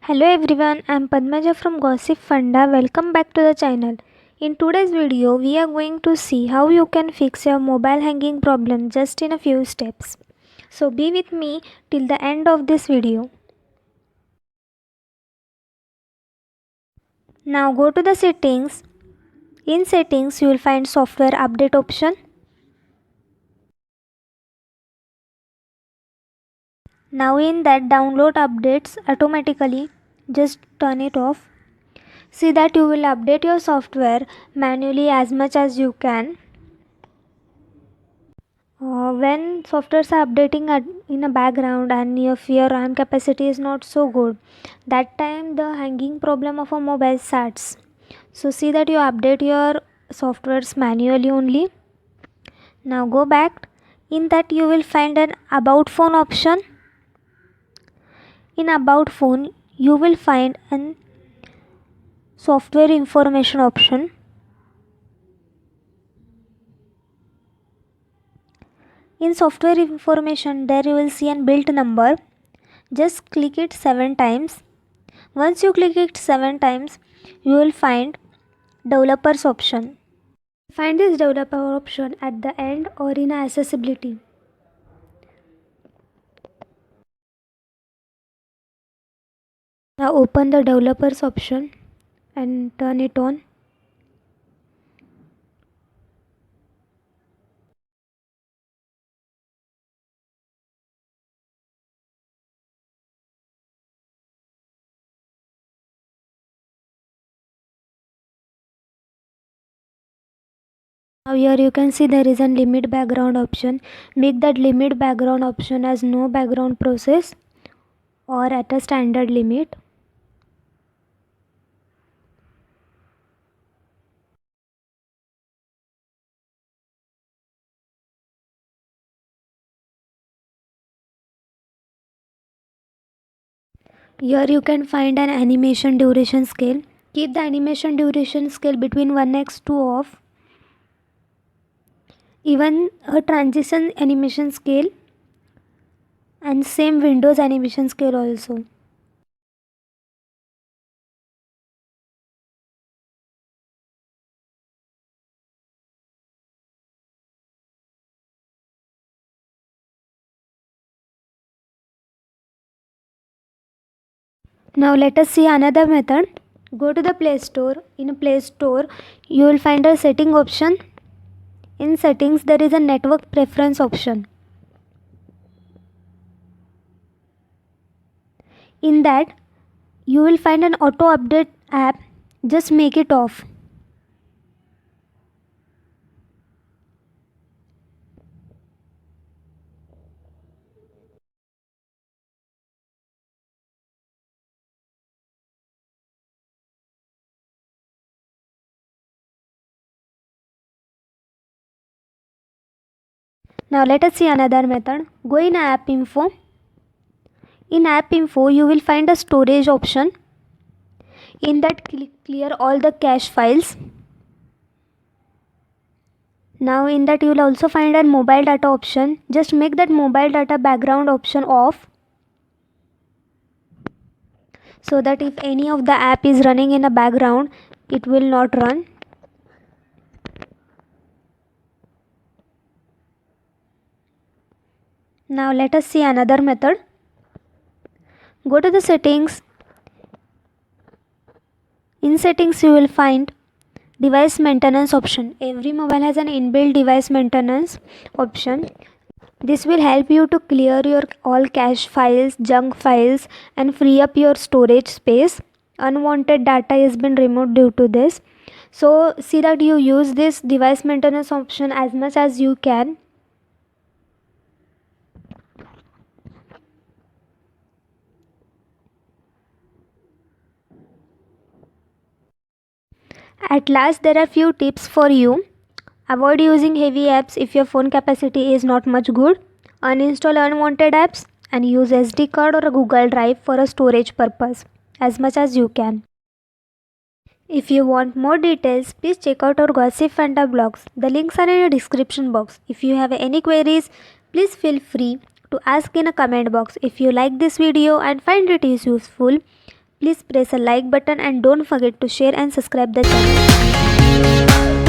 Hello everyone, I am Padmaja from Gossipfunda. Welcome back to the channel. In today's video, we are going to see how you can fix your mobile hanging problem just in a few steps. So be with me till the end of this video. Now go to the settings. In settings, you will find software update option. Now in that download updates automatically, just turn it off. See that you will update your software manually as much as you can. When softwares are updating in a background and if your RAM capacity is not so good, that time the hanging problem of a mobile starts. So see that you update your softwares manually only. Now go back. In that you will find an about phone option. In about phone you will find an software information option. In software information there you will see an build number. Just click it 7 times. Once you click it 7 times, you will find developers option. Find this developer option at the end or in accessibility. Now open the developers option and turn it on. Now here you can see there is a limit background option. Make that limit background option as no background process or at a standard limit. Here you can find an animation duration scale. Keep the animation duration scale between 1x to off. Even a transition animation scale and same Windows animation scale also. Now let us see another method. Go to the Play Store. In Play Store you will find a setting option. In settings there is a network preference option. In that you will find an auto update app. Just make it off. Now let us see another method. Go in app info. In app info you will find a storage option. In that clear all the cache files. Now in that you will also find a mobile data option. Just make that mobile data background option off, so that if any of the app is running in a background it will not run. Now let us see another method. Go to the settings. In settings you will find device maintenance option. Every mobile has an inbuilt device maintenance option. This will help you to clear your all cache files, junk files and free up your storage space. Unwanted data has been removed due to this. So see that you use this device maintenance option as much as you can. At last, there are few tips for you. Avoid using heavy apps if your phone capacity is not much good. Uninstall unwanted apps and use SD card or a Google Drive for a storage purpose as much as you can. If you want more details, please check out our Gossipfunda blogs. The links are in the description box. If you have any queries, please feel free to ask in a comment box. If you like this video and find it is useful, Please press a like button and don't forget to share and subscribe the channel.